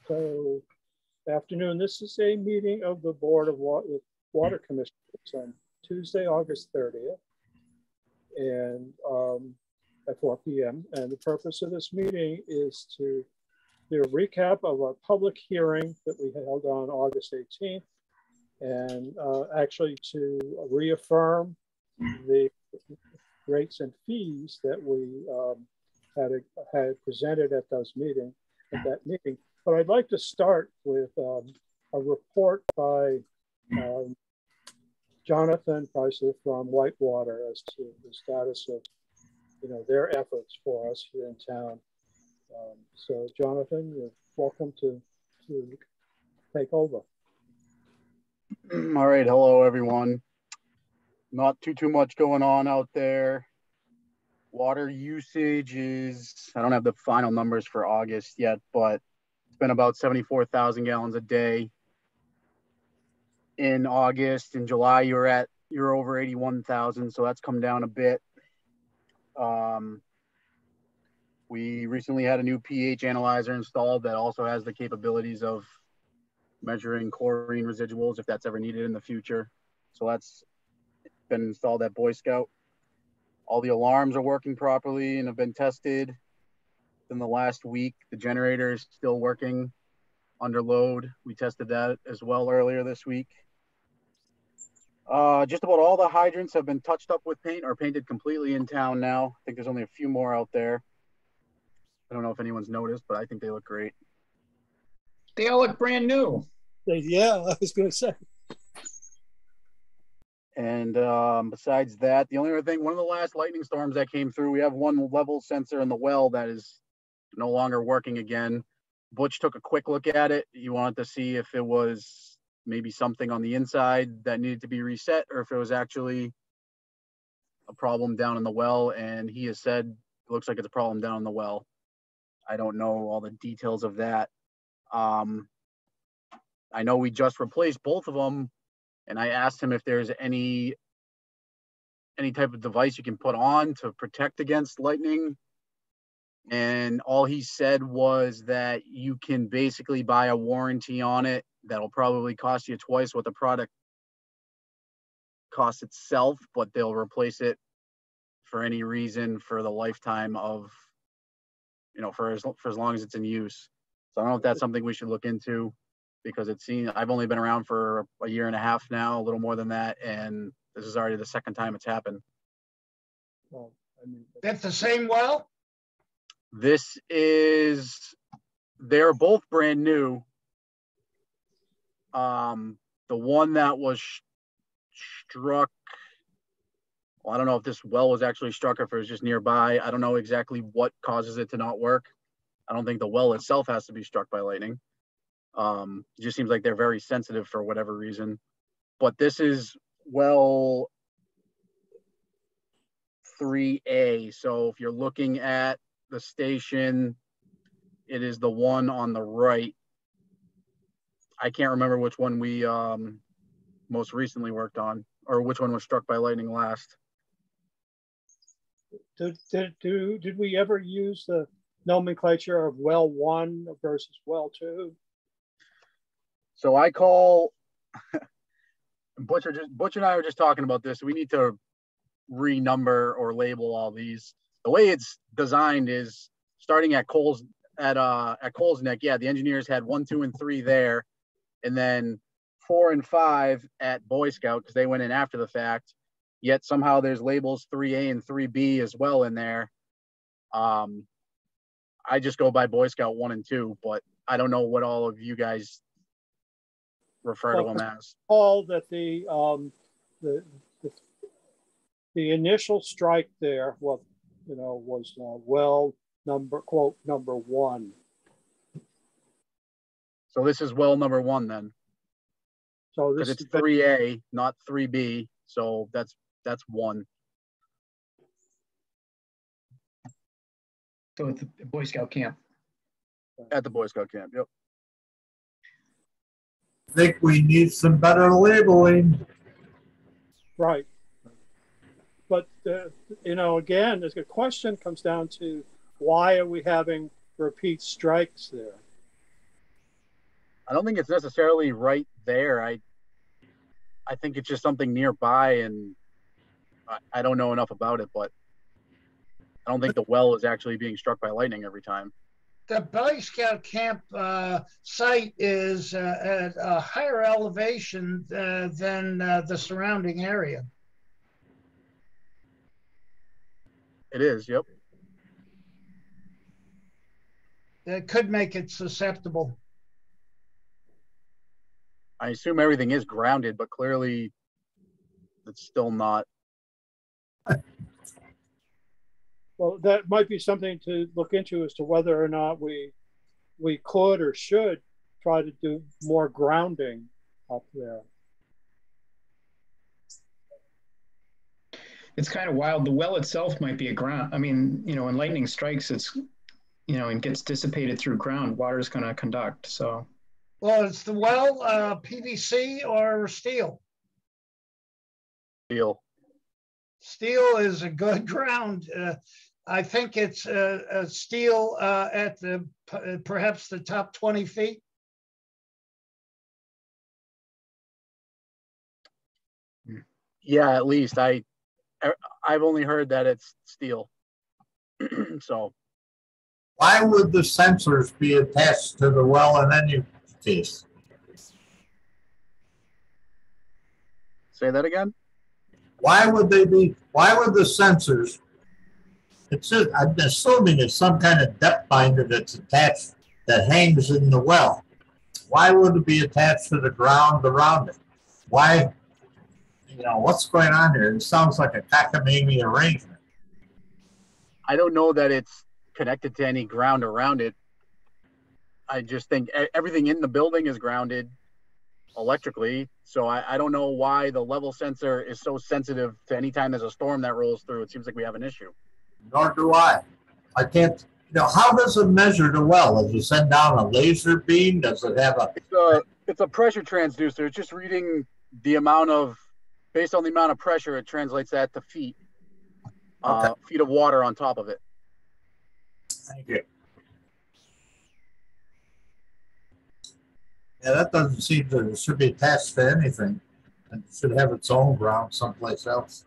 So, afternoon, this is a meeting of the Board of Water Commissioners on Tuesday, August 30th, and at 4 p.m. And the purpose of this meeting is to do a recap of our public hearing that we held on August 18th, and actually to reaffirm the rates and fees that we had presented at that meeting. But I'd like to start with a report by Jonathan Pricer from Whitewater as to the status of their efforts for us here in town. So Jonathan, you're welcome to take over. All right, hello everyone. Not too much going on out there. Water usage is, I don't have the final numbers for August yet, but it's been about 74,000 gallons a day. In August, in July, you're over 81,000, so that's come down a bit. We recently had a new pH analyzer installed that also has the capabilities of measuring chlorine residuals if that's ever needed in the future. So that's been installed at Boy Scout. All the alarms are working properly and have been tested. In the last week, the generator is still working under load. We tested that as well earlier this week. Just about all the hydrants have been touched up with paint or painted completely in town now. I think there's only a few more out there. I don't know if anyone's noticed, but I think they look great. They all look brand new. Yeah, I was going to say. And besides that, the only other thing, one of the last lightning storms that came through, we have one level sensor in the well that is no longer working again. Butch took a quick look at it. He wanted to see if it was maybe something on the inside that needed to be reset or if it was actually a problem down in the well. And he has said, it looks like it's a problem down in the well. I don't know all the details of that. I know we just replaced both of them, and I asked him if there's any type of device you can put on to protect against lightning. And all he said was that you can basically buy a warranty on it that'll probably cost you twice what the product costs itself, but they'll replace it for any reason for the lifetime of, for as long as it's in use. So I don't know if that's something we should look into, because I've only been around for a year and a half now, a little more than that, and this is already the second time it's happened. Well, That's the same well? They're both brand new. The one that was struck, well, I don't know if this well was actually struck or if it was just nearby. I don't know exactly what causes it to not work. I don't think the well itself has to be struck by lightning. It just seems like they're very sensitive for whatever reason. But this is well 3A. So if you're looking at the station, it is the one on the right. I can't remember which one we most recently worked on, or which one was struck by lightning last. Did we ever use the nomenclature of well 1 versus well 2? So I call Butch and I were just talking about this. We need to renumber or label all these. The way it's designed is starting at Coles Neck. Yeah, the engineers had 1, 2, and 3 there, and then 4 and 5 at Boy Scout because they went in after the fact. Yet somehow there's labels 3A and 3B as well in there. I just go by Boy Scout 1 and 2, but I don't know what all of you guys refer to them as. All that the initial strike there, was well number 1. So this is well number 1 then. So because it's 3A, not 3B. So that's 1. So at the Boy Scout camp. At the Boy Scout camp, yep. I think we need some better labeling. Right. But, again, the question comes down to why are we having repeat strikes there? I don't think it's necessarily right there. I think it's just something nearby, and I don't know enough about it, but I don't think the well is actually being struck by lightning every time. The Boy Scout camp site is at a higher elevation than the surrounding area. It is, yep. That could make it susceptible. I assume everything is grounded, but clearly it's still not. Well, that might be something to look into as to whether or not we could or should try to do more grounding up there. It's kind of wild. The well itself might be a ground. I mean, you know, when lightning strikes, it's, you know, and gets dissipated through ground, water is going to conduct. So, well, it's the well, PVC or steel? Steel. Steel is a good ground. I think it's steel at the perhaps the top 20 feet. Yeah, at least I've only heard that it's steel. So Why would the sensors be attached to the well in any case? say that again. Why would the sensors, I'm assuming it's some kind of depth finder that's attached, that hangs in the well. Why would it be attached to the ground around it? Why, you know, what's going on here? It sounds like a cockamamie arrangement. I don't know that it's connected to any ground around it. I just think everything in the building is grounded electrically. So I don't know why the level sensor is so sensitive to any time there's a storm that rolls through. It seems like we have an issue. Nor do I. I can't, you know, how does it measure the well? Does it send down a laser beam? Does it have a... It's a pressure transducer. It's just reading the amount of, based on the amount of pressure, it translates that to feet. Okay. Feet of water on top of it. Thank you. Yeah, that doesn't seem to, it should be attached to anything. It should have its own ground someplace else.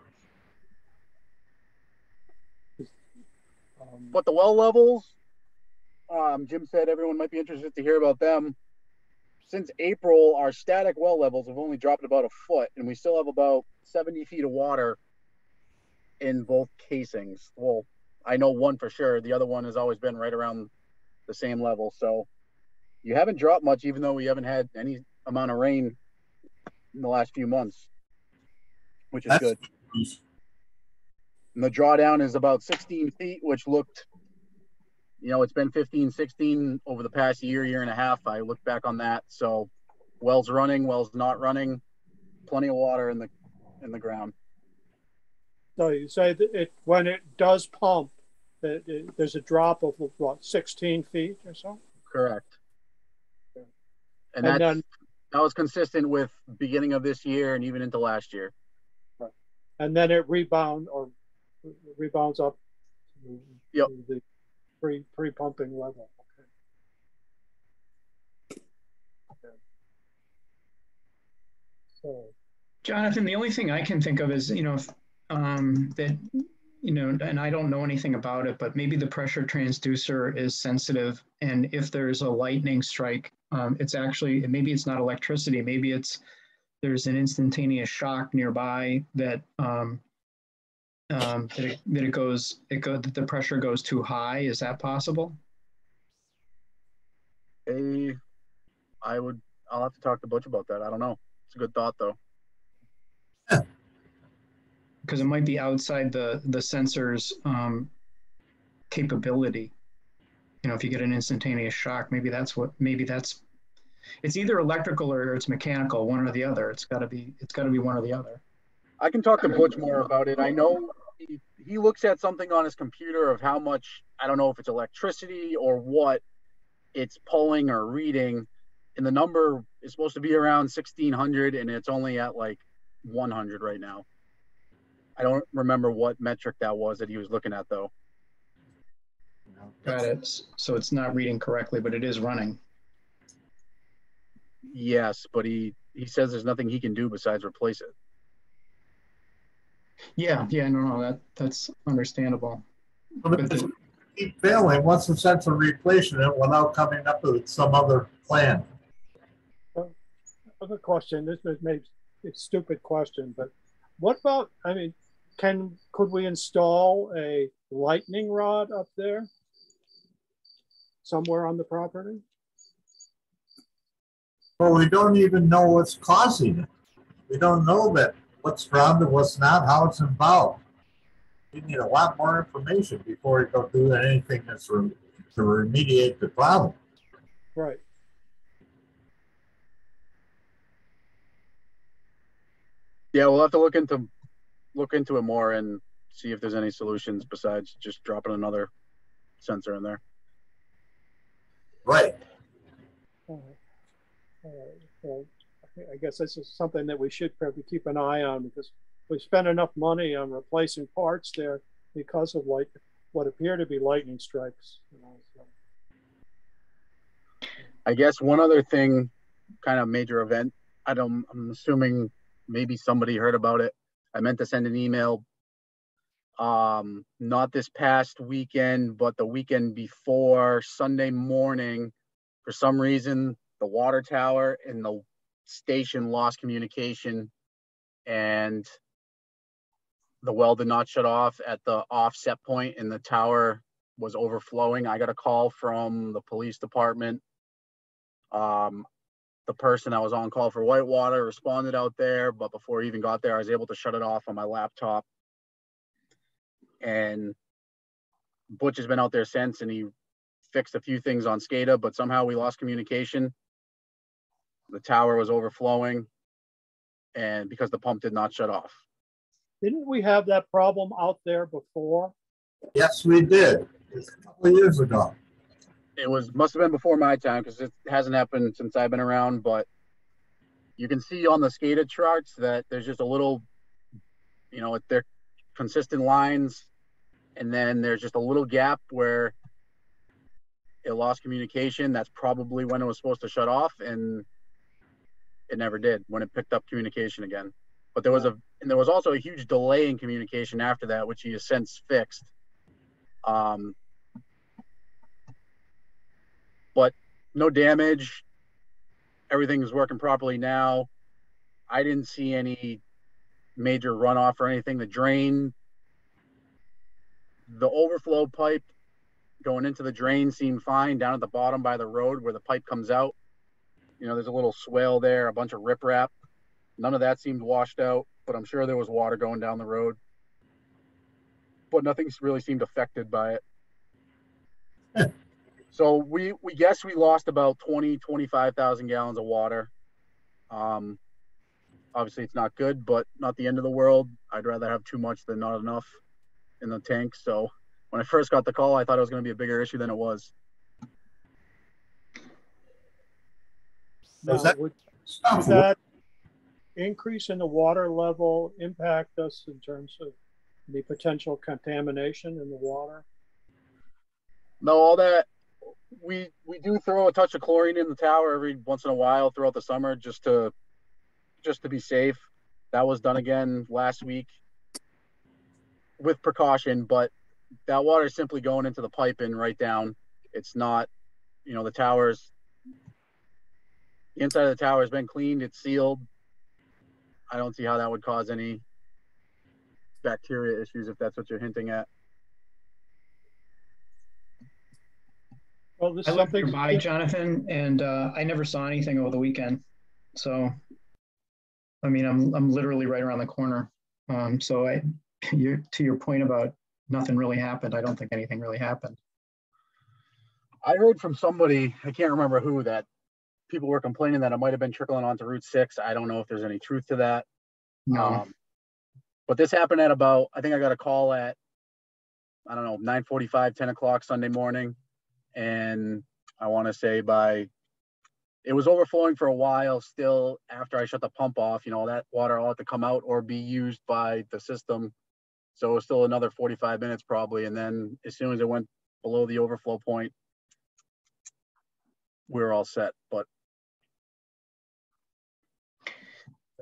But the well levels, Jim said everyone might be interested to hear about them. Since April, our static well levels have only dropped about a foot, and we still have about 70 feet of water in both casings. Well, I know one for sure. The other one has always been right around the same level. So you haven't dropped much, even though we haven't had any amount of rain in the last few months, which is good. And the drawdown is about 16 feet, which looked, you know, it's been 15, 16 over the past year and a half. I looked back on that. So wells running, wells not running, plenty of water in the ground. So you say that when it does pump, there's a drop of what, 16 feet or so? Correct. And that was consistent with beginning of this year and even into last year. Right. And then it rebounds up to the pre-pumping level. Okay. So, Jonathan, the only thing I can think of is, you know, that, you know, and I don't know anything about it, but maybe the pressure transducer is sensitive. And if there's a lightning strike, it's actually, maybe it's not electricity, maybe there's an instantaneous shock nearby that the pressure goes too high. Is that possible? I'll have to talk to Butch about that. I don't know. It's a good thought though. Because it might be outside the sensor's capability. You know, if you get an instantaneous shock, maybe it's either electrical or it's mechanical, one or the other. It's got to be one or the other. I can talk to Butch more about it. I know he looks at something on his computer of how much, I don't know if it's electricity or what it's pulling or reading, and the number is supposed to be around 1600 and it's only at like 100 right now. I don't remember what metric that was that he was looking at though. Got it. So it's not reading correctly, but it is running. Yes, but he says there's nothing he can do besides replace it. Yeah, no, that's understandable. But if it keep failing, what's the sense of replacing it without coming up with some other plan? Other question, this is maybe a stupid question, but what about, I mean, could we install a lightning rod up there somewhere on the property? Well, we don't even know what's causing it. We don't know that what's grounded, what's not, how it's involved. We need a lot more information before we go do anything that's to remediate the problem. Right. Yeah, we'll have to look into it more and see if there's any solutions besides just dropping another sensor in there. Right. Well, I guess this is something that we should probably keep an eye on, because we spent enough money on replacing parts there because of what appear to be lightning strikes. So. I guess one other thing, kind of major event, I'm assuming maybe somebody heard about it. I meant to send an email, not this past weekend, but the weekend before, Sunday morning. For some reason, the water tower and the station lost communication, and the well did not shut off at the offset point, and the tower was overflowing. I got a call from the police department. The person that was on call for Whitewater responded out there, but before he even got there, I was able to shut it off on my laptop. And Butch has been out there since, and he fixed a few things on SCADA, but somehow we lost communication. The tower was overflowing, and because the pump did not shut off. Didn't we have that problem out there before? Yes, we did. Just a couple of years ago. It must have been before my time, because it hasn't happened since I've been around, but you can see on the SCADA charts that there's just a little, they're consistent lines, and then there's just a little gap where it lost communication. That's probably when it was supposed to shut off, and it never did when it picked up communication again. But there was also a huge delay in communication after that, which he has since fixed. But no damage. Everything is working properly now. I didn't see any major runoff or anything. The drain, the overflow pipe going into the drain seemed fine. Down at the bottom by the road where the pipe comes out, there's a little swale there, a bunch of riprap. None of that seemed washed out, but I'm sure there was water going down the road. But nothing really seemed affected by it. So we guess we lost about 25,000 gallons of water. Obviously it's not good, but not the end of the world. I'd rather have too much than not enough in the tank. So when I first got the call, I thought it was going to be a bigger issue than it was. Now, would that increase in the water level impact us in terms of the potential contamination in the water? No, all that, we do throw a touch of chlorine in the tower every once in a while throughout the summer just to be safe. That was done again last week with precaution, but that water is simply going into the pipe and right down. It's not, the towers, the inside of the tower has been cleaned, it's sealed. I don't see how that would cause any bacteria issues, if that's what you're hinting at. Well, this I is looked something nearby, Jonathan, and I never saw anything over the weekend. So, I mean, I'm literally right around the corner. So to your point about nothing really happened, I don't think anything really happened. I heard from somebody, I can't remember who, that people were complaining that it might have been trickling onto Route 6. I don't know if there's any truth to that. No. But this happened at about, I think I got a call at, 9:45, 10 o'clock Sunday morning. And I want to say it was overflowing for a while still after I shut the pump off. That water all had to come out or be used by the system. So it was still another 45 minutes probably. And then as soon as it went below the overflow point, we were all set. But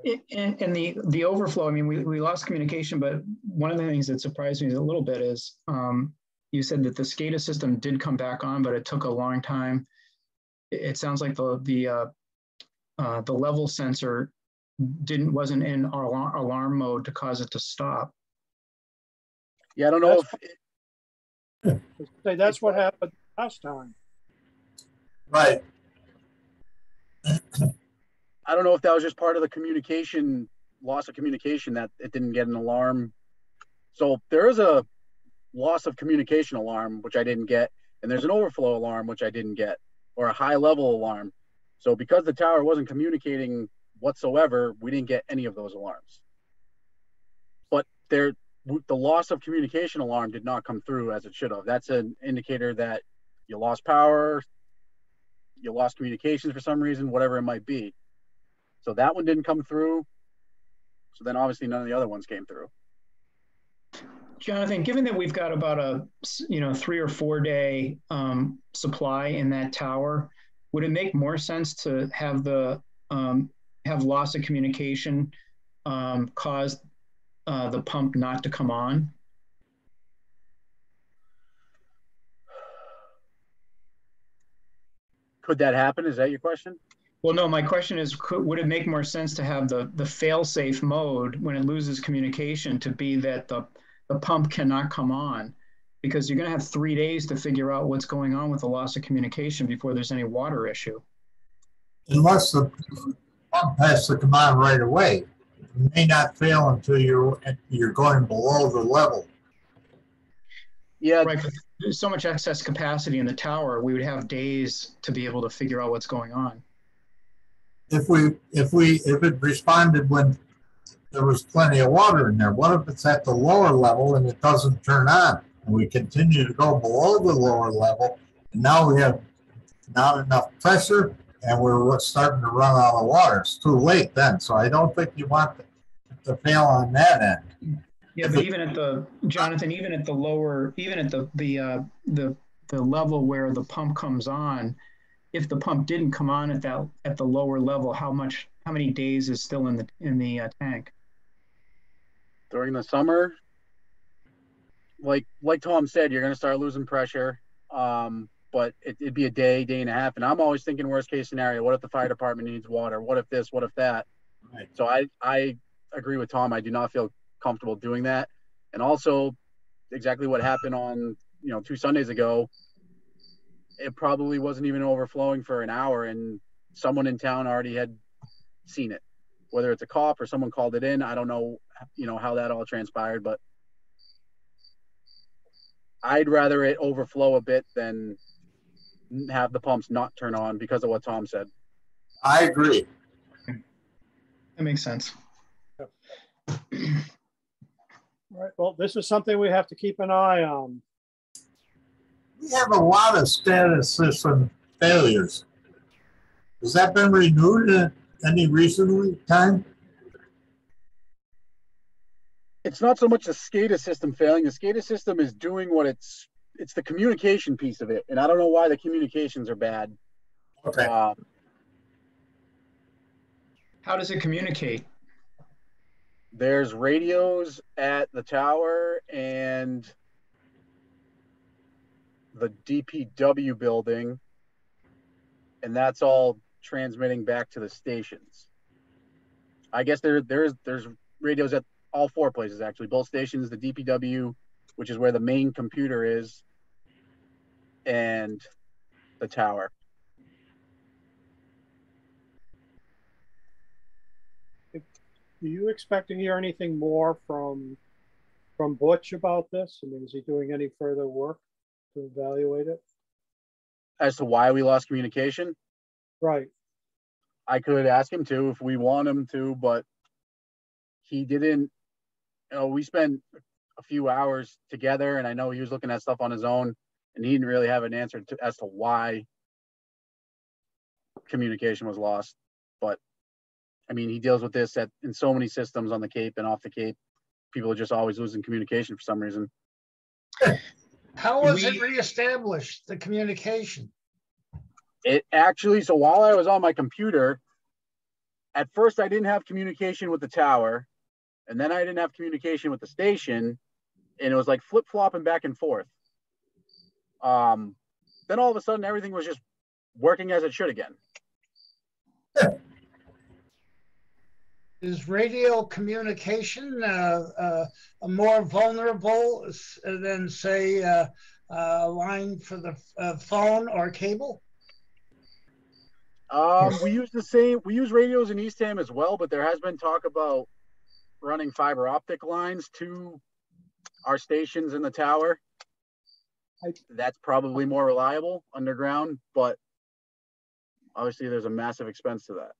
And the overflow, I mean, we lost communication, but one of the things that surprised me a little bit is you said that the SCADA system did come back on, but it took a long time. It sounds like the level sensor wasn't in our alarm mode to cause it to stop. Yeah, I don't know That's what happened last time. Right. I don't know if that was just part of the communication, loss of communication, that it didn't get an alarm. So there is a loss of communication alarm, which I didn't get, and there's an overflow alarm, which I didn't get, or a high level alarm. So because the tower wasn't communicating whatsoever, we didn't get any of those alarms. But the loss of communication alarm did not come through as it should have. That's an indicator that you lost power, you lost communications for some reason, whatever it might be. So that one didn't come through. So then obviously none of the other ones came through. Jonathan, given that we've got about a 3 or 4 day supply in that tower, would it make more sense to have the have loss of communication cause the pump not to come on? Could that happen? Is that your question? Well, no, my question is, would it make more sense to have the fail-safe mode when it loses communication to be that the pump cannot come on? Because you're going to have 3 days to figure out what's going on with the loss of communication before there's any water issue. Unless the pump has to come on right away. It may not fail until you're going below the level. Yeah. Right, but there's so much excess capacity in the tower, we would have days to be able to figure out what's going on. If it responded when there was plenty of water in there, what if it's at the lower level and it doesn't turn on, and we continue to go below the lower level, and now we have not enough pressure and we're starting to run out of water? It's too late then. So I don't think you want to fail on that end. Yeah, but even at the, Jonathan, even at the lower, even at the level where the pump comes on, if the pump didn't come on at the lower level, how many days is still in the tank? During the summer, like Tom said, you're going to start losing pressure. But it'd be a day and a half. And I'm always thinking worst case scenario. What if the fire department needs water? What if this? What if that? Right. So I agree with Tom. I do not feel comfortable doing that. And also exactly what happened on 2 Sundays ago, it probably wasn't even overflowing for an hour, and someone in town already had seen it, whether it's a cop or someone called it in. I don't know how that all transpired, but I'd rather it overflow a bit than have the pumps not turn on because of what Tom said. I agree. That makes sense. All right. Well, this is something we have to keep an eye on. We have a lot of SCADA system failures. Has that been renewed at any recent time? It's not so much the SCADA system failing. The SCADA system is doing what it's the communication piece of it. And I don't know why the communications are bad. Okay. How does it communicate? There's radios at the tower and the DPW building, and that's all transmitting back to the stations. I guess there's radios at all 4 places, actually. Both stations, the DPW, which is where the main computer is, and the tower. Do you expect to hear anything more from Butch about this? I mean, is he doing any further work to evaluate it? As to why we lost communication? Right. I could ask him to if we want him to, but he didn't. We spent a few hours together, and I know he was looking at stuff on his own, and he didn't really have an answer as to why communication was lost. But I mean, he deals with this in so many systems on the Cape and off the Cape. People are just always losing communication for some reason. How was it reestablished, the communication? It actually, so while I was on my computer, at first I didn't have communication with the tower, and then I didn't have communication with the station, and it was like flip-flopping back and forth. Then all of a sudden everything was just working as it should again. Is radio communication more vulnerable than, say, a line for the phone or cable? We use radios in Eastham as well, but there has been talk about running fiber optic lines to our stations in the tower. That's probably more reliable underground, but obviously there's a massive expense to that.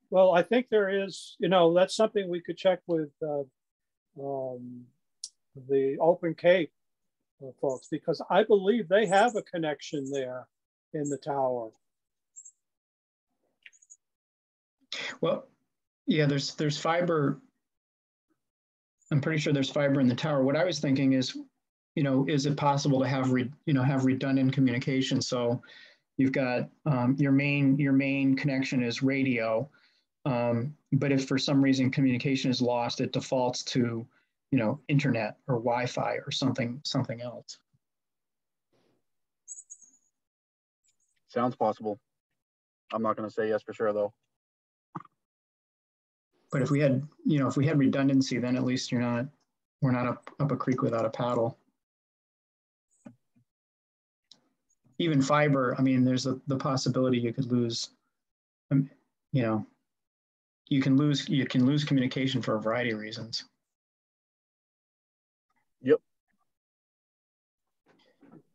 Well, I think there is, that's something we could check with the Open Cape folks, because I believe they have a connection there in the tower. Well, yeah, there's fiber. I'm pretty sure there's fiber in the tower. What I was thinking is, is it possible to have have redundant communication? So you've got your main connection is radio, but if for some reason communication is lost, it defaults to internet or Wi-Fi or something else. Sounds possible. I'm not going to say yes for sure though. But if we had redundancy, then at least we're not up a creek without a paddle. Even fiber, I mean, there's the possibility you could lose, you can lose communication for a variety of reasons. Yep.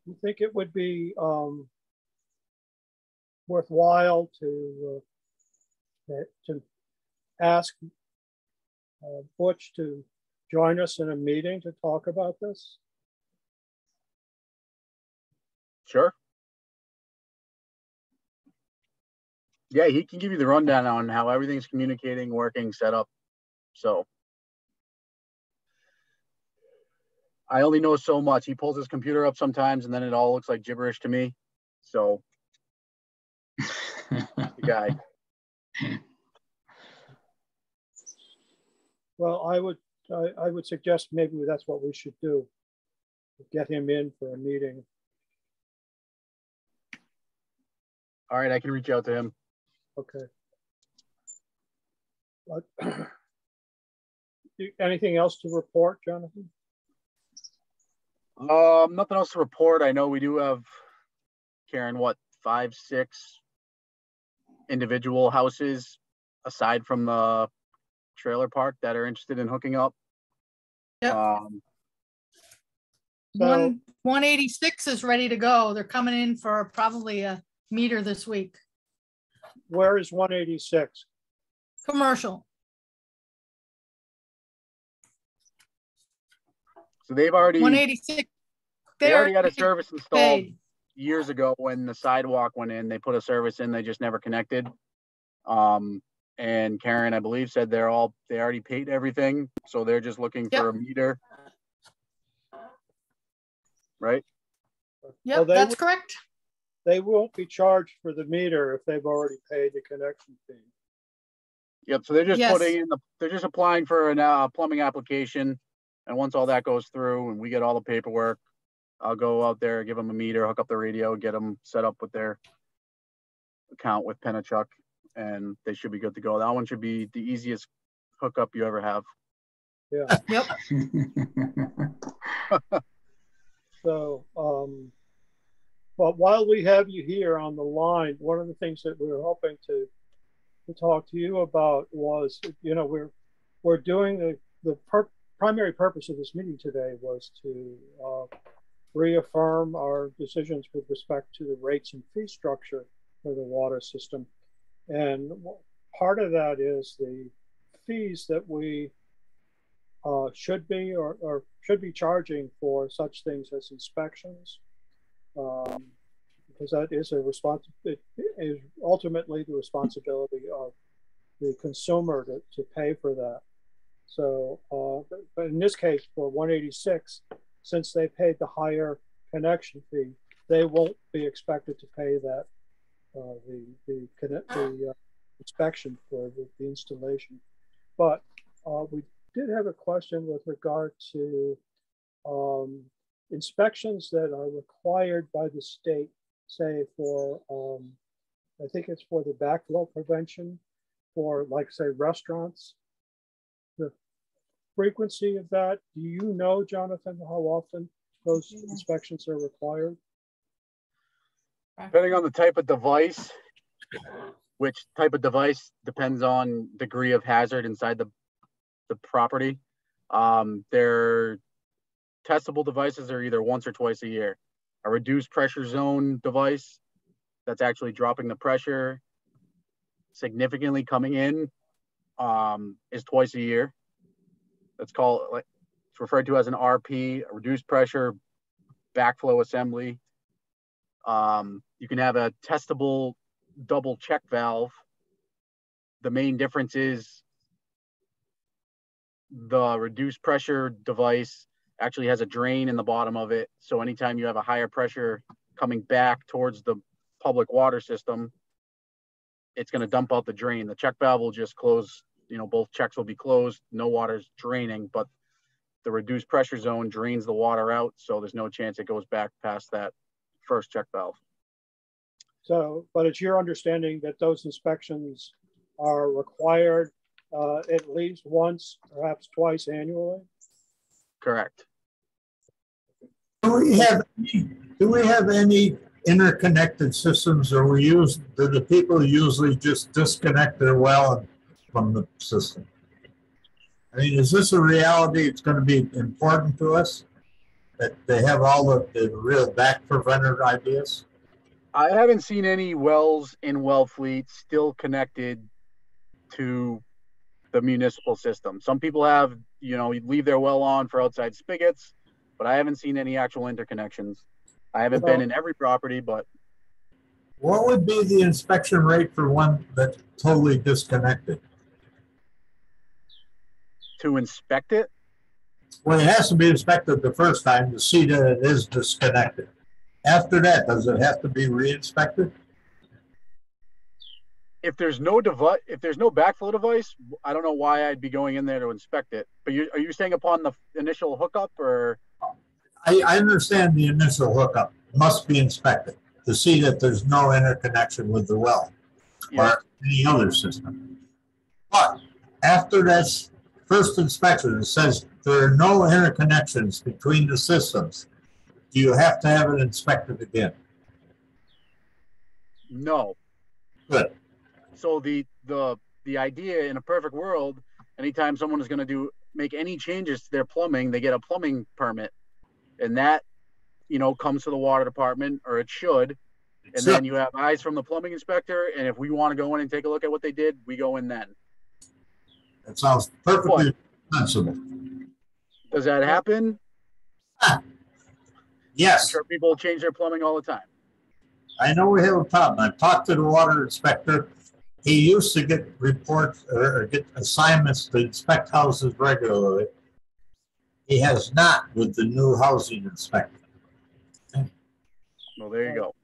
You think it would be worthwhile to ask Butch to join us in a meeting to talk about this? Sure. Yeah, he can give you the rundown on how everything's communicating, working, set up. So I only know so much. He pulls his computer up sometimes and then it all looks like gibberish to me. So the guy. Well, I would suggest maybe that's what we should do. Get him in for a meeting. All right, I can reach out to him. Okay. Anything else to report, Jonathan? Nothing else to report. I know we do have, Karen, 5, 6 individual houses aside from the trailer park that are interested in hooking up. Yep. 186 is ready to go. They're coming in for probably a meter this week. Where is 186? Commercial. So they've already 186. They already had a service installed paid. Years ago when the sidewalk went in. They put a service in, they just never connected. And Karen, I believe, said they already paid everything, so they're just looking for a meter, right? Yep, well, that's correct. They won't be charged for the meter if they've already paid the connection fee. Yep. So they're just putting in they're just applying for a plumbing application, and once all that goes through and we get all the paperwork, I'll go out there, give them a meter, hook up the radio, get them set up with their account with Penachuk, and they should be good to go. That one should be the easiest hookup you ever have. Yeah. Yep. So, but while we have you here on the line, one of the things that we were hoping to talk to you about was, we're doing the primary purpose of this meeting today was to reaffirm our decisions with respect to the rates and fee structure for the water system. And part of that is the fees that we should be or should be charging for such things as inspections, because that is it is ultimately the responsibility of the consumer to pay for that. So, but in this case, for 186, since they paid the higher connection fee, they won't be expected to pay that the inspection for the installation. But we did have a question with regard to inspections that are required by the state, say for, I think it's for the backflow prevention for, like, say, restaurants. The frequency of that, do you know, Jonathan, how often those inspections are required? Depending on the type of device, which type of device depends on degree of hazard inside the property. Their testable devices are either once or twice a year. A reduced pressure zone device that's actually dropping the pressure significantly coming in is twice a year. That's called, like, it's referred to as an RP, a reduced pressure backflow assembly. You can have a testable double check valve. The main difference is the reduced pressure device actually has a drain in the bottom of it. So anytime you have a higher pressure coming back towards the public water system, it's going to dump out the drain. The check valve will just close, you know, both checks will be closed, no water's draining, but the reduced pressure zone drains the water out. So there's no chance it goes back past that first check valve. So, but it's your understanding that those inspections are required at least once, perhaps twice annually? Correct. Do we have any interconnected systems, or do the people usually just disconnect their well from the system? I mean, is this a reality? It's going to be important to us that they have all the real back preventer ideas? I haven't seen any wells in Wellfleet still connected to the municipal system. Some people have, you know, leave their well on for outside spigots, but I haven't seen any actual interconnections. I haven't been in every property, but. What would be the inspection rate for one that's totally disconnected? To inspect it? Well, it has to be inspected the first time to see that it is disconnected. After that, does it have to be re-inspected? If there's no device, if there's no backflow device, I don't know why I'd be going in there to inspect it. But are you saying upon the initial hookup, or? I understand the initial hookup must be inspected to see that there's no interconnection with the well or any other system. But after that first inspection, it says there are no interconnections between the systems. Do you have to have it inspected again? No. Good. So the idea in a perfect world, anytime someone is going to make any changes to their plumbing, they get a plumbing permit, and that, you know, comes to the water department, or it should, and then you have eyes from the plumbing inspector, and if we want to go in and take a look at what they did, we go in then. That sounds perfectly sensible. Does that happen? Yes. I'm sure people change their plumbing all the time. I know we have a problem. I've talked to the water inspector. He used to get reports or get assignments to inspect houses regularly. He has not with the new housing inspector. Well, there you go.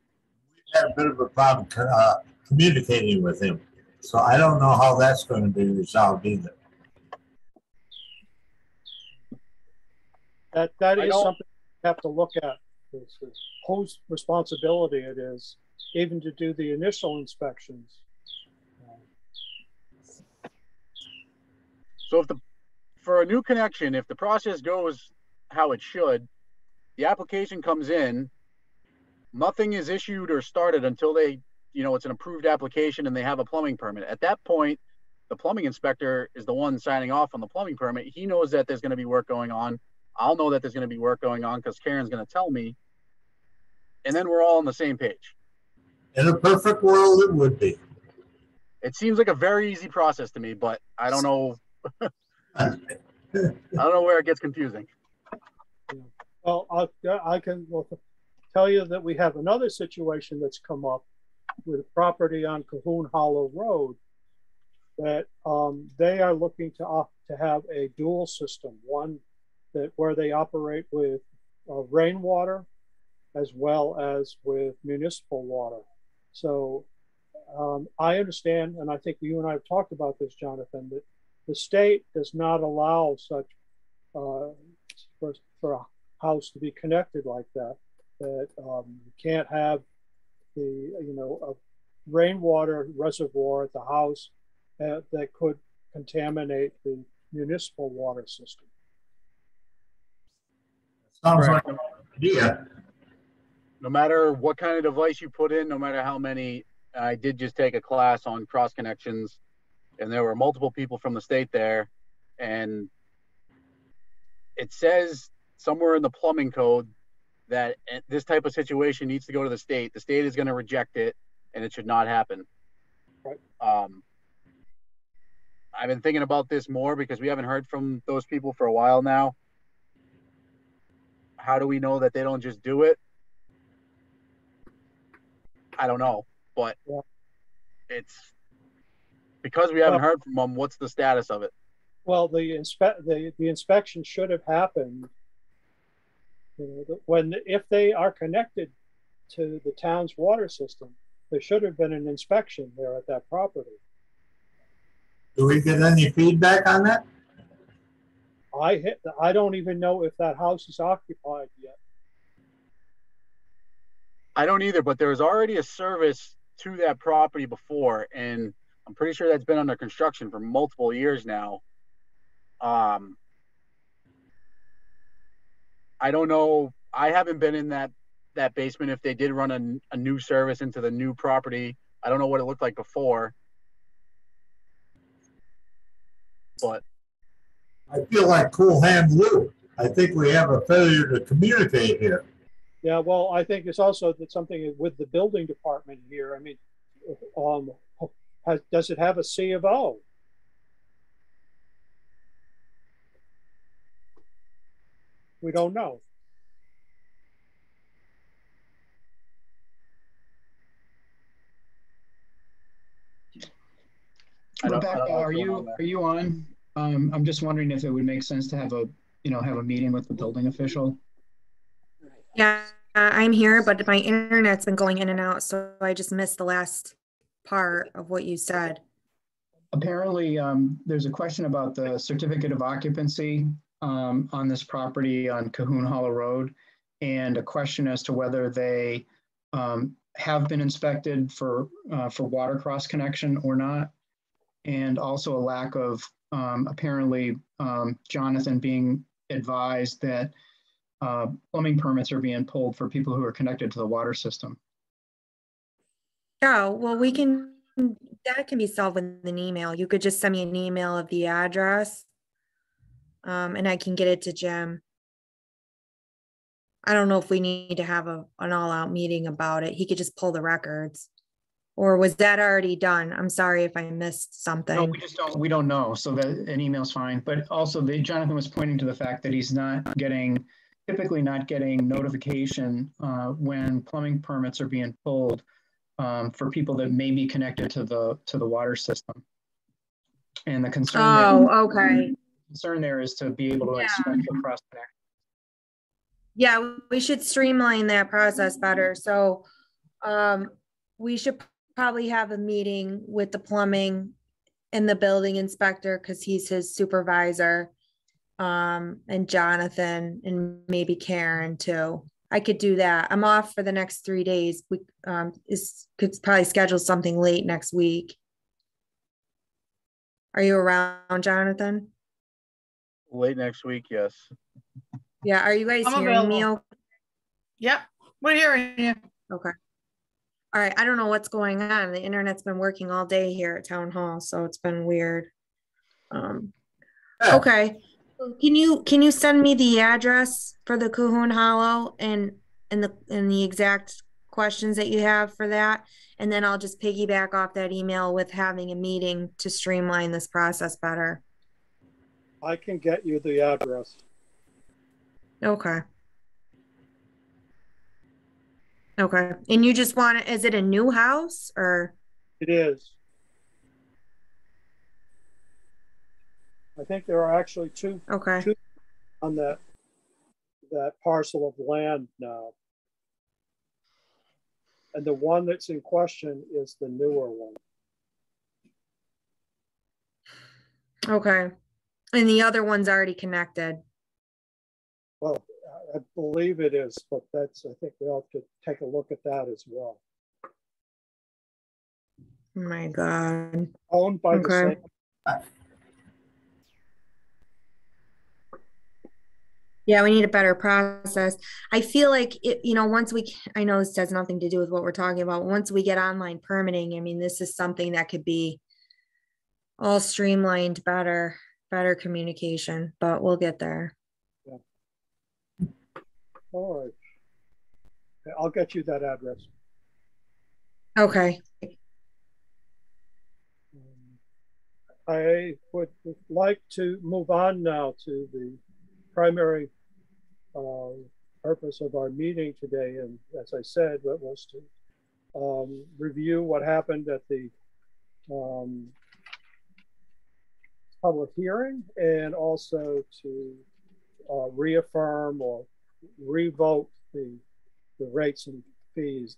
We had a bit of a problem communicating with him. So I don't know how that's going to be resolved either. That is something you have to look at. Whose responsibility it is, even to do the initial inspections. So for a new connection, if the process goes how it should, the application comes in, nothing is issued or started until they, you know, it's an approved application and they have a plumbing permit. At that point, the plumbing inspector is the one signing off on the plumbing permit. He knows that there's going to be work going on. I'll know that there's going to be work going on because Karen's going to tell me. And then we're all on the same page. In a perfect world, it would be. It seems like a very easy process to me, but I don't know. I don't know where it gets confusing. Well, I can tell you that we have another situation that's come up with a property on Cahoon Hollow Road that they are looking to have a dual system, one that where they operate with rainwater as well as with municipal water. So I understand, and I think you and I have talked about this, Jonathan, that the state does not allow such for a house to be connected like that. That you can't have a rainwater reservoir at the house that could contaminate the municipal water system. Sounds like an idea. No matter what kind of device you put in, no matter how many, I did just take a class on cross connections, and there were multiple people from the state there, and it says somewhere in the plumbing code that this type of situation needs to go to the state. The state is going to reject it, and it should not happen. Right. I've been thinking about this more because we haven't heard from those people for a while now. How do we know that they don't just do it? I don't know, but yeah. It's because we haven't heard from them. What's the status of it? Well, the inspection should have happened if they are connected to the town's water system. There should have been an inspection there at that property. Do we get any feedback on that? I don't even know if that house is occupied yet. I don't either, but there was already a service to that property before, and I'm pretty sure that's been under construction for multiple years now. I don't know. I haven't been in that basement. If they did run a new service into the new property, I don't know what it looked like before. But I feel like Cool Hand Lou. I think we have a failure to communicate here. Yeah, well, I think it's also that something with the building department here. I mean, does it have a C of O? We don't know. Rebecca, are you on? I'm just wondering if it would make sense to have a meeting with the building official. Yeah, I'm here, but my internet's been going in and out, so I just missed the last part of what you said. Apparently, there's a question about the certificate of occupancy on this property on Cahoon Hollow Road, and a question as to whether they have been inspected for water cross connection or not, and also a lack of apparently Jonathan being advised that plumbing permits are being pulled for people who are connected to the water system. Oh, well, that can be solved with an email. You could just send me an email of the address, and I can get it to Jim. I don't know if we need to have an all-out meeting about it. He could just pull the records. Or was that already done? I'm sorry if I missed something. No, we don't know. So that an email's fine. But also Jonathan was pointing to the fact that he's typically not getting notification when plumbing permits are being pulled for people that may be connected to the water system. And the concern concern there is to be able to inspect the cross connection. Yeah, we should streamline that process better. So we should probably have a meeting with the plumbing and the building inspector because he's his supervisor, and Jonathan and maybe Karen too. I could do that. I'm off for the next 3 days. We could probably schedule something late next week. Are you around, Jonathan? Late next week, yes. Yeah. Are you guys I'm hearing me? Yep, we're hearing you. Okay. All right. I don't know what's going on. The internet's been working all day here at Town Hall, so it's been weird. Okay. Can you send me the address for the Cahoon Hollow and the exact questions that you have for that? And then I'll just piggyback off that email with having a meeting to streamline this process better. I can get you the address. Okay. Okay. And you just want it, is it a new house or? It is. I think there are actually two on that parcel of land now. And the one that's in question is the newer one. Okay. And the other one's already connected. Well, I believe it is, but that's, I think we'll have to take a look at that as well. Oh my God. Owned by the Okay. same. Yeah, we need a better process. I feel like it, you know, once we, I know this has nothing to do with what we're talking about. Once we get online permitting, I mean, this is something that could be all streamlined, better communication, but we'll get there. Yeah. All right. Okay, I'll get you that address. Okay. I would like to move on now to the primary purpose of our meeting today. And as I said, that was to review what happened at the public hearing, and also to reaffirm or revote the rates and fees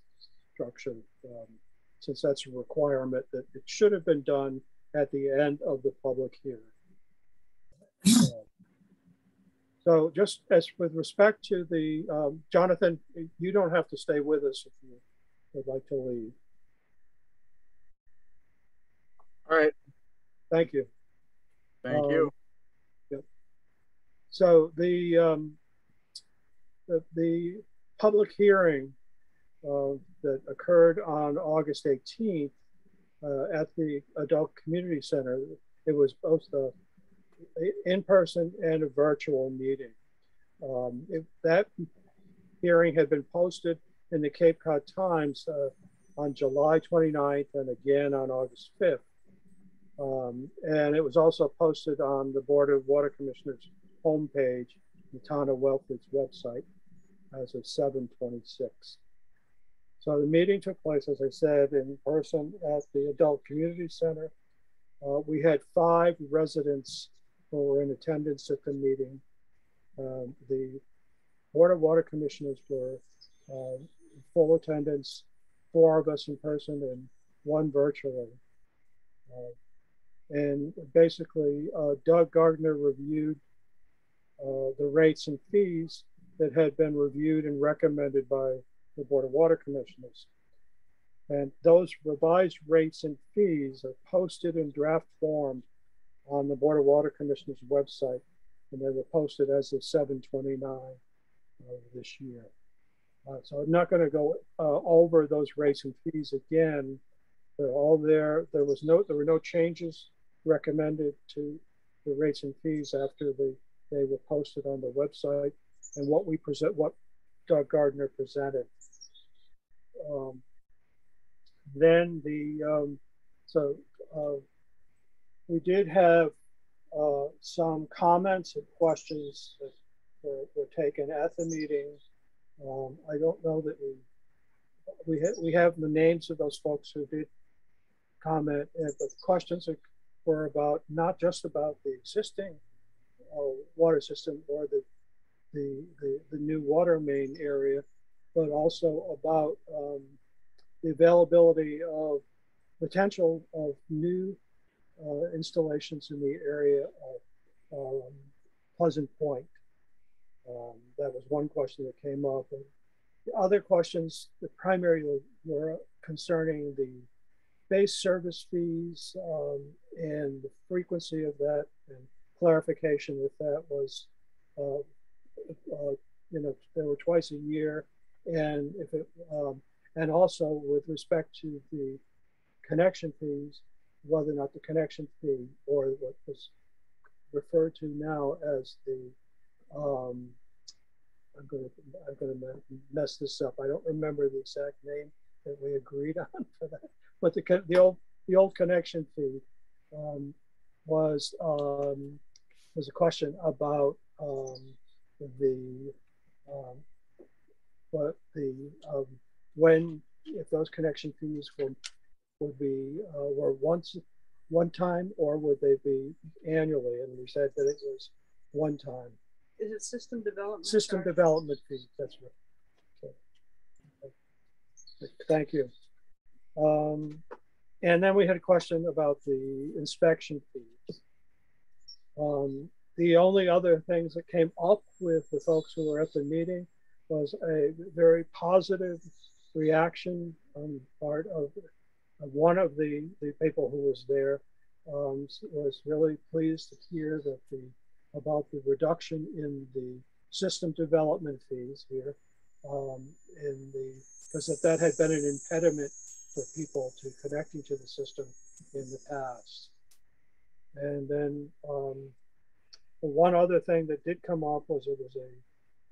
structure, since that's a requirement that it should have been done at the end of the public hearing. So just as with respect to the, Jonathan, you don't have to stay with us if you would like to leave. All right. Thank you. Thank you. Yep. So the public hearing that occurred on August 18th at the Adult Community Center, it was both a in-person and a virtual meeting. That hearing had been posted in the Cape Cod Times on July 29th and again on August 5th. And it was also posted on the Board of Water Commissioners homepage, the town of Wellfleet's website, as of 7/26. So the meeting took place, as I said, in person at the Adult Community Center. We had 5 residents who were in attendance at the meeting. The Board of Water Commissioners were full attendance, 4 of us in person and 1 virtually. And basically, Doug Gardner reviewed the rates and fees that had been reviewed and recommended by the Board of Water Commissioners. And those revised rates and fees are posted in draft form on the Board of Water Commissioners website, and they were posted as of 7/29 of this year. So I'm not going to go over those rates and fees again. They're all there. There were no changes recommended to the rates and fees after they were posted on the website, and what Doug Gardner presented. Then we did have some comments and questions that were taken at the meeting. I don't know that we have the names of those folks who did comment, but the questions were about not just about the existing water system or the new water main area, but also about the availability of potential of new installations in the area of Pleasant Point. That was one question that came up. And the other questions, the primarily were concerning the base service fees and the frequency of that, and clarification if that was, they were twice a year, and if it, and also with respect to the connection fees, whether or not the connection fee or what was referred to now as the, I'm going to mess this up. I don't remember the exact name that we agreed on for that, but the old connection fee was a question about when, if those connection fees would be were one time, or would they be annually? And we said that it was one time. Is it system development? System development fee, that's right. Thank you. And then we had a question about the inspection fees. The only other things that came up with the folks who were at the meeting was a very positive reaction on part of one of the people who was there. Was really pleased to hear that about the reduction in the system development fees here, because that had been an impediment for people to connecting to the system in the past. And then one other thing that did come up was there was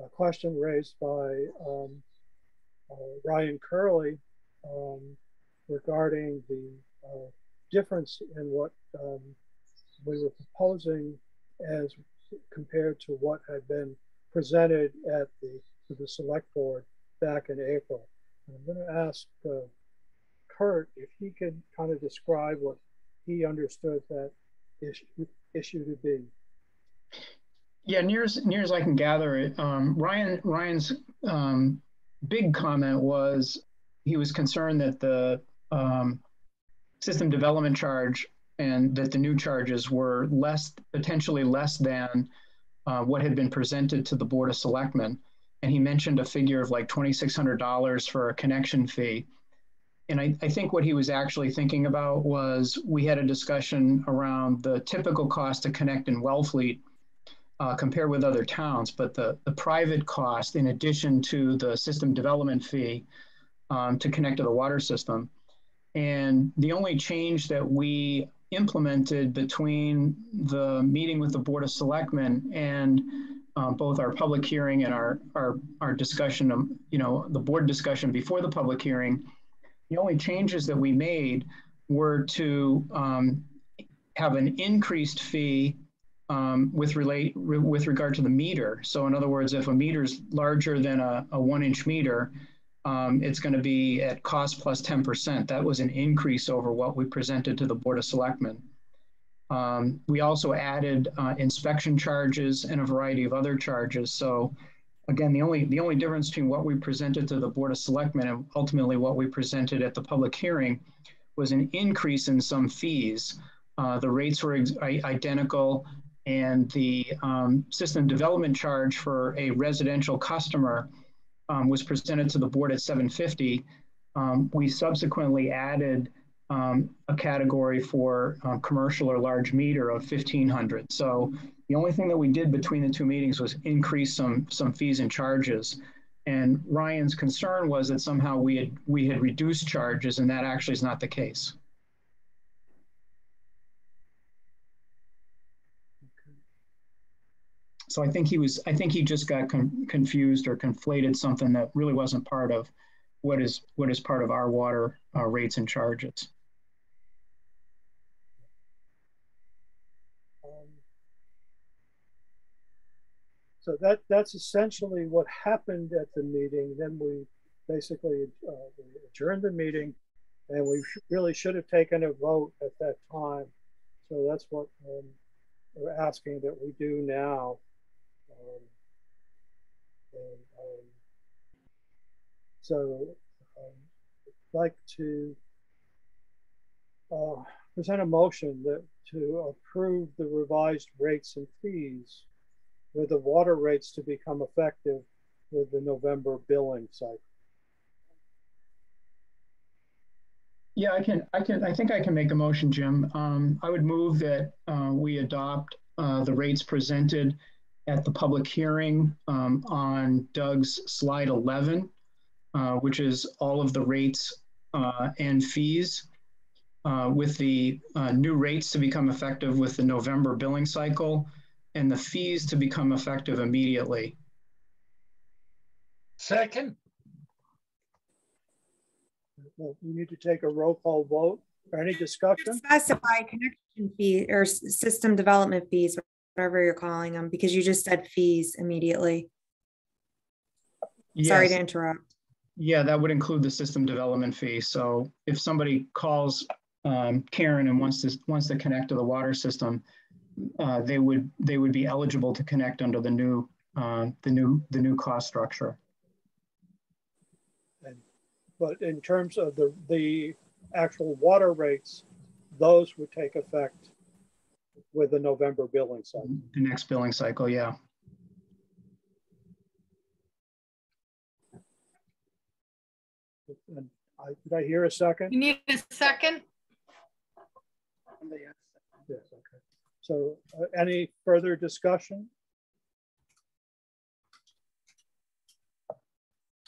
a question raised by Ryan Curley regarding the difference in what we were proposing as compared to what had been presented at to the select board back in April. And I'm going to ask Kurt if he could kind of describe what he understood that issue to be. Yeah, near as I can gather it, Ryan's big comment was he was concerned that the system development charge and that the new charges were potentially less than what had been presented to the Board of Selectmen. And he mentioned a figure of like $2,600 for a connection fee. And I think what he was actually thinking about was we had a discussion around the typical cost to connect in Wellfleet compared with other towns, but the private cost in addition to the system development fee to connect to the water system. And the only change that we implemented between the meeting with the Board of Selectmen and both our public hearing and our discussion of, the board discussion before the public hearing, the only changes that we made were to have an increased fee with regard to the meter. So in other words, if a meter is larger than a 1-inch meter, it's going to be at cost plus 10%. That was an increase over what we presented to the Board of Selectmen. We also added inspection charges and a variety of other charges. So again, the only difference between what we presented to the Board of Selectmen and ultimately what we presented at the public hearing was an increase in some fees. The rates were identical, and the system development charge for a residential customer was presented to the board at $750. We subsequently added a category for commercial or large meter of $1,500. So the only thing that we did between the two meetings was increase some fees and charges. And Ryan's concern was that somehow we had reduced charges, and that actually is not the case. So I think he just got confused or conflated something that really wasn't part of what is part of our water rates and charges. So that's essentially what happened at the meeting. Then we basically adjourned the meeting, and we really should have taken a vote at that time. So that's what we're asking that we do now. I'd like to present a motion to approve the revised rates and fees with the water rates to become effective with the November billing cycle. Yeah, I think I can make a motion, Jim. I would move that we adopt the rates presented at the public hearing on Doug's slide 11, which is all of the rates and fees with the new rates to become effective with the November billing cycle and the fees to become effective immediately. Second. Well, we need to take a roll call vote. Any discussion? Specify connection fee or system development fees, whatever you're calling them, because you just said fees immediately. Yes. Sorry to interrupt. Yeah, that would include the system development fee. So if somebody calls Karen and wants to connect to the water system, they would be eligible to connect under the new cost structure. but in terms of the actual water rates, those would take effect with the November billing cycle. The next billing cycle, yeah. And did I hear a second? You need a second? Yes, okay. So any further discussion?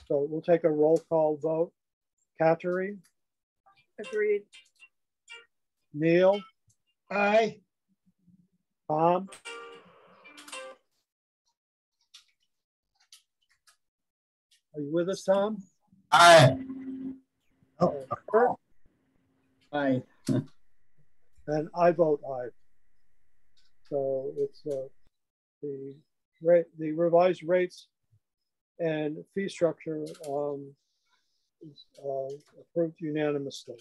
So we'll take a roll call vote. Kateri? Agreed. Neil? Aye. Tom? Are you with us, Tom? Aye. Oh, Kurt? Aye. And I vote aye. So it's the revised rates and fee structure is approved unanimously.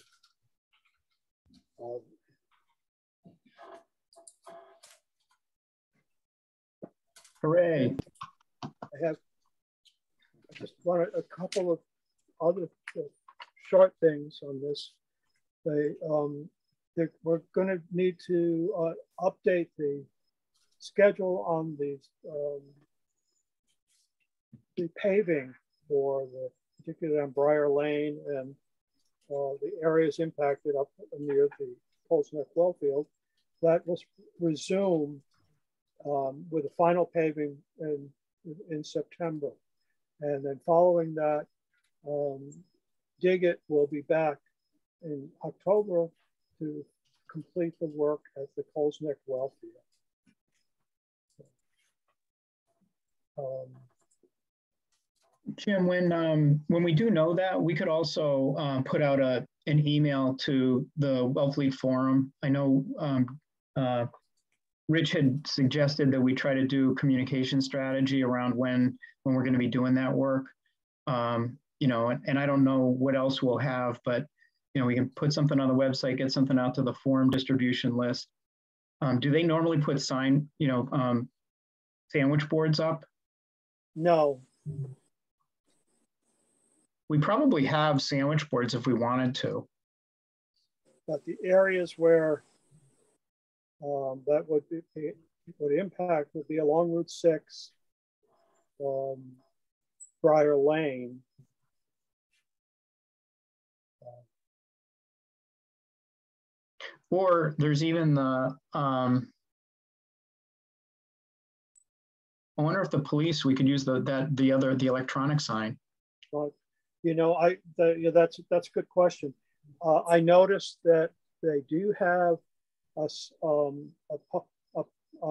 Hooray. I just want a couple of other short things on this. We're going to need to update the schedule on the paving for the particularly on Briar Lane and the areas impacted up near the Post Neck Wellfield. That will resume with the final paving in September. And then following that, Dig It will be back in October to complete the work at the Coles Neck Wellfield. Jim, when we do know that, we could also put out an email to the Wellfleet Forum. I know Rich had suggested that we try to do communication strategy around when we're going to be doing that work. You know, and I don't know what else we'll have, but you know, we can put something on the website, get something out to the forum distribution list. Do they normally put sandwich boards up? No. We probably have sandwich boards if we wanted to. But the areas where that would impact would be along Route 6, Briar Lane. Or there's even the, I wonder if the police, we could use the electronic sign. Well, you know, that's a good question. I noticed that they do have a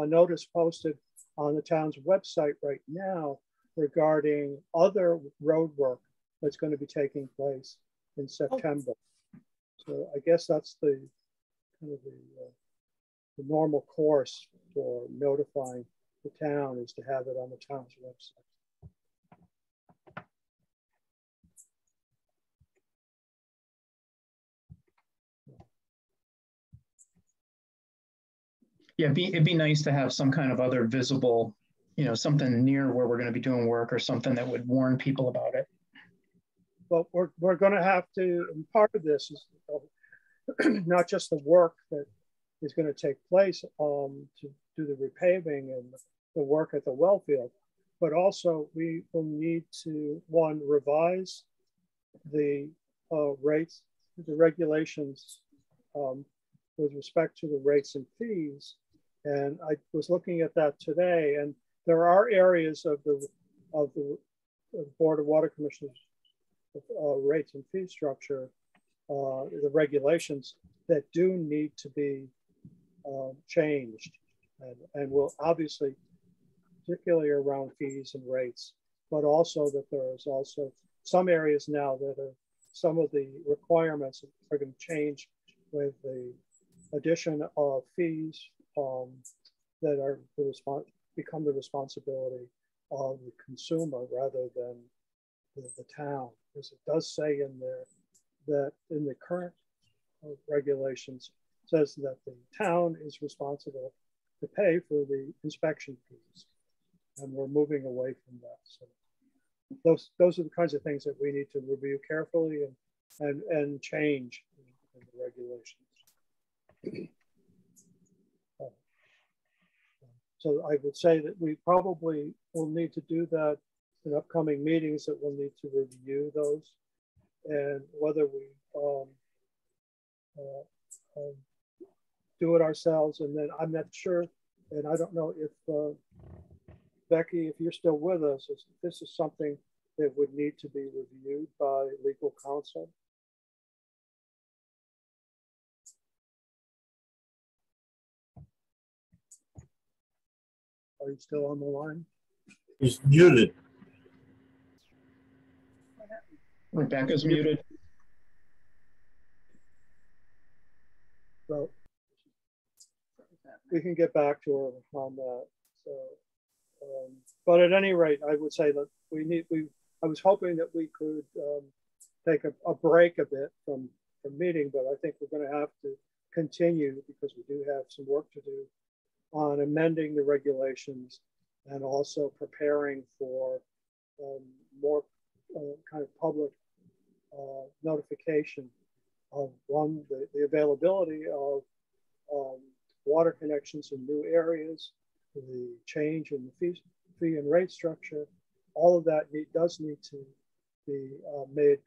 notice posted on the town's website right now regarding other road work that's going to be taking place in September. So I guess that's the kind of the normal course for notifying the town is to have it on the town's website. Yeah, it'd be nice to have some kind of other visible, you know, something near where we're going to be doing work or something that would warn people about it. But we're going to have to, and part of this is not just the work that is going to take place to do the repaving and the work at the Wellfield, but also we will need to, one, revise the rates, the regulations with respect to the rates and fees. And I was looking at that today, and there are areas of the Board of Water Commissioners rates and fee structure, the regulations that do need to be changed, and will obviously, particularly around fees and rates, but also that there is also some areas now that are some of the requirements are going to change with the addition of fees that are become the responsibility of the consumer rather than the town, because it does say in there that in the current regulations says that the town is responsible to pay for the inspection fees, and we're moving away from that. So those are the kinds of things that we need to review carefully and change in the regulations. So I would say that we probably will need to do that in upcoming meetings, that we'll need to review those, and whether we do it ourselves. And then I'm not sure, and I don't know if Becky, if you're still with us, if this is something that would need to be reviewed by legal counsel. Are you still on the line? He's muted. Rebecca's muted. Well, we can get back to her on that. So, but at any rate, I would say that I was hoping that we could take a break a bit from meeting, but I think we're going to have to continue because we do have some work to do on amending the regulations and also preparing for more kind of public notification of the availability of water connections in new areas, the change in the fee and rate structure. All of that does need to be made.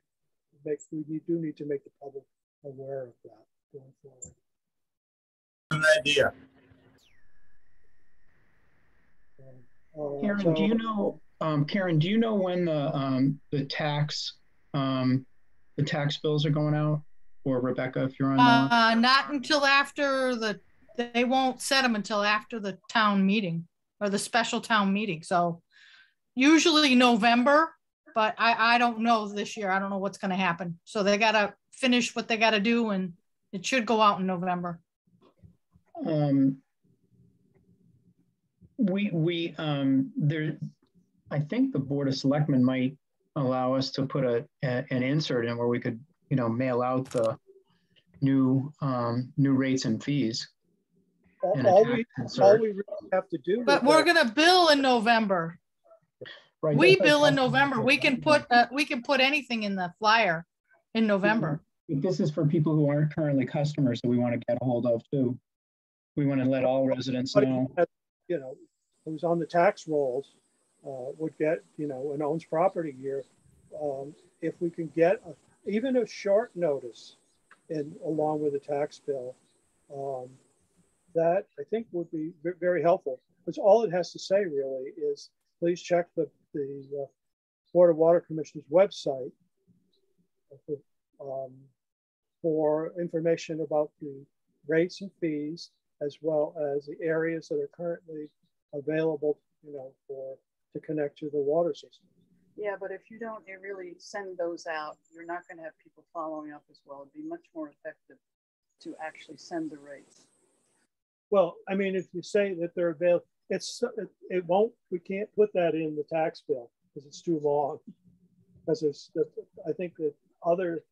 We do need to make the public aware of that going forward. Good idea. Karen, So, do you know? Karen, do you know when the tax bills are going out? Or Rebecca, if you're on the line? Not until after they won't set them until after the town meeting or the special town meeting. So usually November, but I don't know this year. I don't know what's going to happen. So they got to finish what they got to do, and it should go out in November. I think the Board of Selectmen might allow us to put an insert in where we could, mail out the new rates and fees. All we really have to do. But we're going to bill in November. Right. We bill in November. We can put anything in the flyer in November. This is for people who aren't currently customers that we want to get a hold of too. We want to let all residents know. Who's on the tax rolls would get, and owns property here. If we can get even a short notice along with a tax bill, that I think would be very helpful. Because all it has to say really is, please check the Board of Water Commissioners website for information about the rates and fees, as well as the areas that are currently available, to connect to the water system. Yeah, but if you don't really send those out, you're not going to have people following up as well. It'd be much more effective to actually send the rates. Well, I mean, if you say that they're available, we can't put that in the tax bill because it's too long. Because I think that other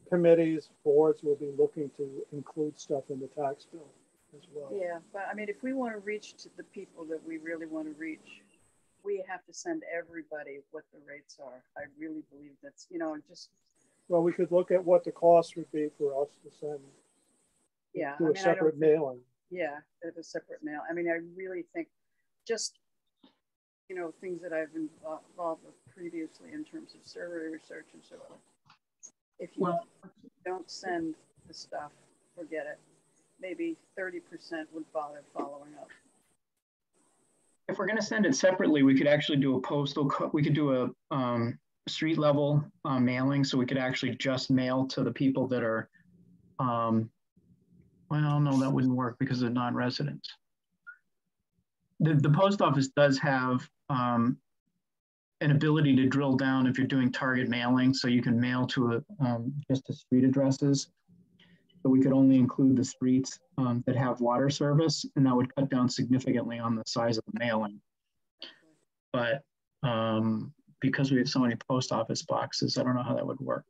committees, boards will be looking to include stuff in the tax bill as well. Yeah, but I mean, if we want to reach to the people that we really want to reach, we have to send everybody what the rates are. I really believe that's, Well, we could look at what the cost would be for us to send. Yeah. Do a separate mailing. Yeah, a separate mail. I mean, I really think just, things that I've been involved with previously in terms of survey research and so forth. If you don't send the stuff, forget it. Maybe 30% would bother following up. If we're going to send it separately, we could actually do we could do a street level mailing, so we could actually just mail to the people that are, well, no, that wouldn't work because they're non-residents. The post office does have an ability to drill down if you're doing target mailing, so you can mail to just the street addresses. So we could only include the streets that have water service, and that would cut down significantly on the size of the mailing. But because we have so many post office boxes, I don't know how that would work.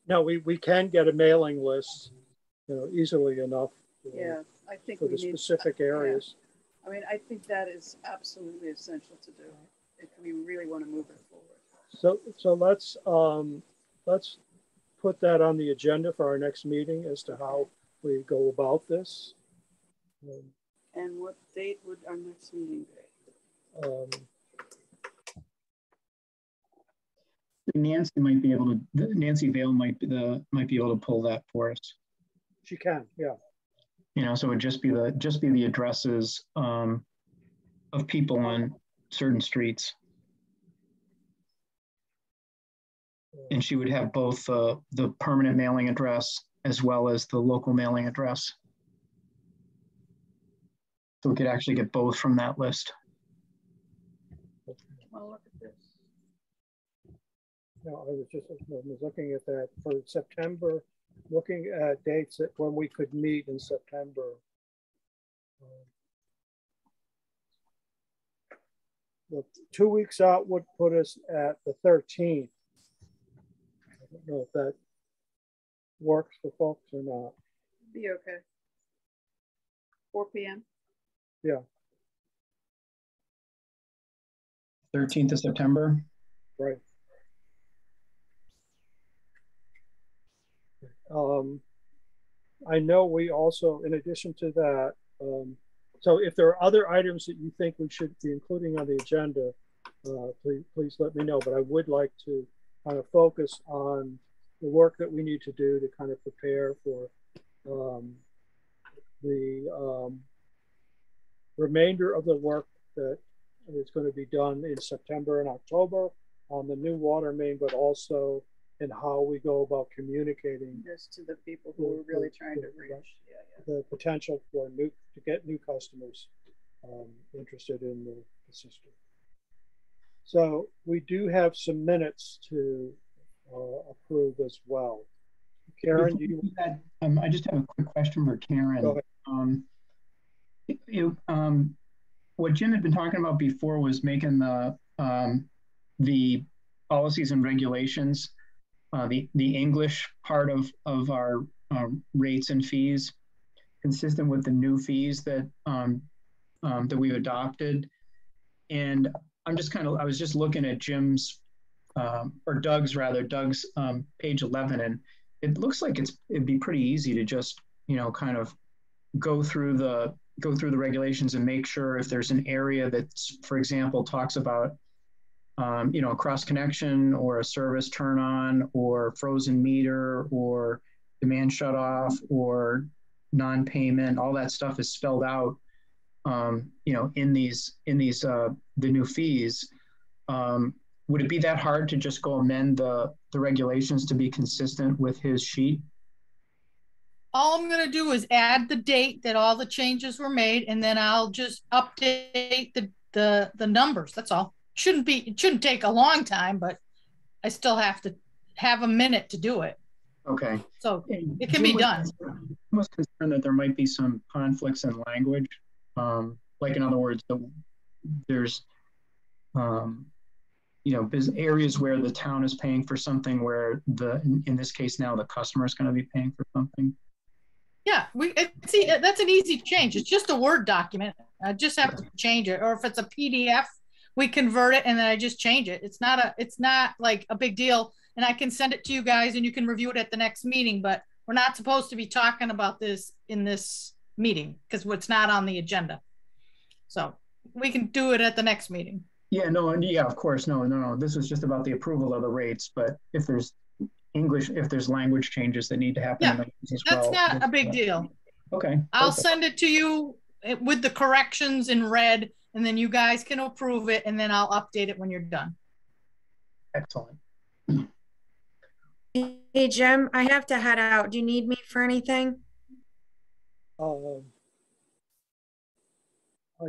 No, we can get a mailing list, easily enough. Yeah, I think for the specific areas. Yeah. I mean, I think that is absolutely essential to do if we really want to move it forward. So let's put that on the agenda for our next meeting as to how we go about this. And what date would our next meeting be? Nancy might be able to. Nancy Vale might be able to pull that for us. She can, yeah. You know, so it would just be the addresses of people on certain streets, and she would have both the permanent mailing address as well as the local mailing address. So we could actually get both from that list. Well, look at this. No, I was looking at that for September, looking at dates when we could meet in September. The 2 weeks out would put us at the 13th. I don't know if that works for folks or not. Be okay. 4 p.m. Yeah. 13th of September. Right. I know we also, in addition to that, so if there are other items that you think we should be including on the agenda, please let me know. But I would like to kind of focus on the work that we need to do to kind of prepare for the remainder of the work that is going to be done in September and October on the new water main, but also in how we go about communicating this to the people who are really trying to reach the potential for to get new customers interested in the system. So we do have some minutes to approve as well. Karen, do you? I just have a quick question for Karen. Go ahead. What Jim had been talking about before was making the policies and regulations, the English part of our rates and fees consistent with the new fees that that we've adopted. And I was just looking at Jim's or Doug's page 11, and it looks like it'd be pretty easy to just, you know, kind of go through the regulations and make sure if there's an area that's, for example, talks about you know, a cross connection or a service turn on or frozen meter or demand shut off or non-payment, all that stuff is spelled out, you know, in these the new fees. Would it be that hard to just go amend the regulations to be consistent with his sheet? All I'm going to do is add the date that all the changes were made, and then I'll just update the numbers. That's all. It shouldn't take a long time, but I still have to have a minute to do it. Okay. So it can be done. I was concerned that there might be some conflicts in language. Like in other words, there's you know, areas where the town is paying for something where in this case now the customer is going to be paying for something. Yeah, see that's an easy change. It's just a Word document. I just have to change it, or if it's a PDF, we convert it and then I just change it. It's not like a big deal, and I can send it to you guys and you can review it at the next meeting. But we're not supposed to be talking about this in this meeting because it's not on the agenda. So we can do it at the next meeting. Yeah, no, and yeah, of course, no. This was just about the approval of the rates, but if there's language changes that need to happen, yeah, that's not a big deal. Okay, I'll send it to you with the corrections in red, and then you guys can approve it, and then I'll update it when you're done. Excellent. Hey, Jim, I have to head out. Do you need me for anything? I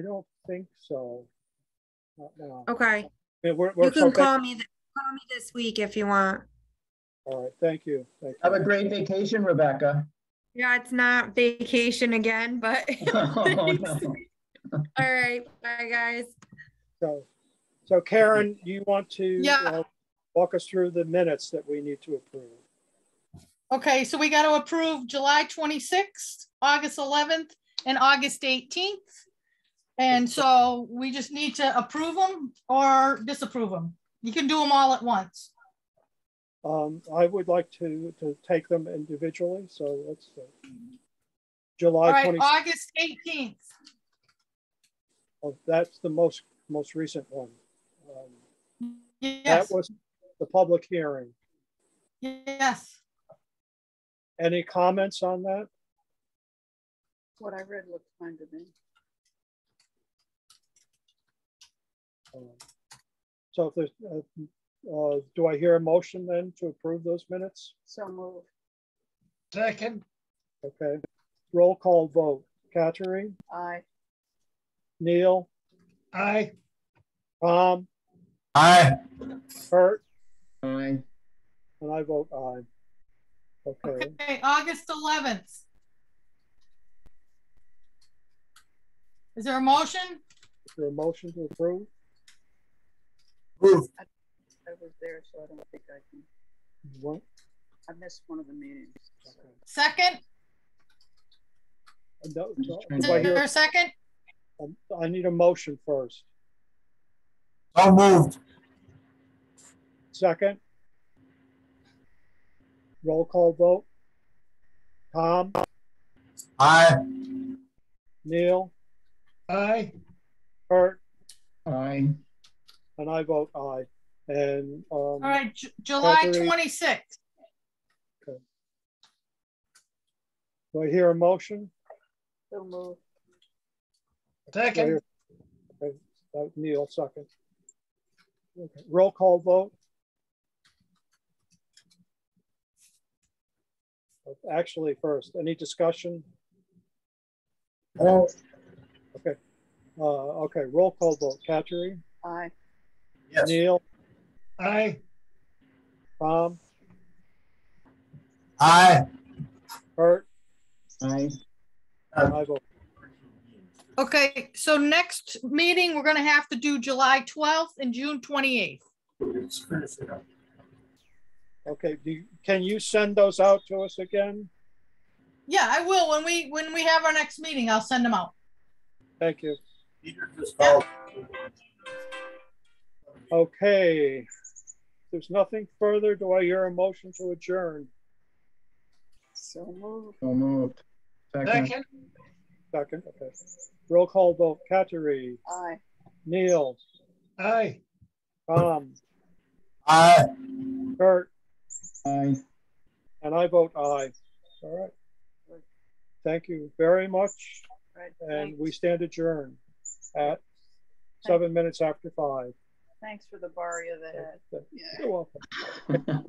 don't think so. Not now. Okay. Yeah, you can call me this week if you want. All right. Thank you. Have a great vacation, Rebecca. Yeah, it's not vacation again, but oh, no. All right. Bye, guys. So Karen, you want to walk us through the minutes that we need to approve? Okay, so we got to approve July 26th, August 11th, and August 18th. And so we just need to approve them or disapprove them. You can do them all at once. I would like to take them individually, so let's see. All July right, 20. August 18th. Oh, that's the most recent one. That Yes, was the public hearing. yes. Any comments on that? What I read looked fine to me. So if there's, do I hear a motion then to approve those minutes? So move. Second, Okay. Roll call vote. Kateri, Aye. Neil, aye. Tom, Aye. Kurt, Aye. and I vote aye. Okay. Okay, August 11th. Is there a motion? Is there a motion to approve? Approved. I was there, so I don't think I can. What? I missed one of the meetings. Okay. Second? No, Is do I there hear? a second? I need a motion first. So moved. Second. Roll call vote. Tom, Aye. Neil, Aye. Kurt, Aye. and I vote aye. And All right, July Kateri. 26th. Do I hear a motion? So move. Do I Second, hear- okay, Neil, second. Okay. Roll call vote. Actually, first, any discussion? Oh, Okay, roll call vote. Kateri, Aye. yes. Neil, aye. Tom, Aye. Kurt, Aye. and I vote. Okay, so next meeting, we're gonna have to do July 12th and June 28th. Let's finish it up. Okay, can you send those out to us again? Yeah, I will. When we have our next meeting, I'll send them out. Thank you. Peter just called. Okay. If there's nothing further, do I hear a motion to adjourn? So move. So moved. Second. Second, Second, okay. Roll call vote. Kateri, Aye. Neil, aye. Tom, Aye. Kurt, Aye. and I vote aye. All right. Thank you very much. Right. And we stand adjourned at 7 minutes after 5. Thanks for the bar of the head. You're welcome.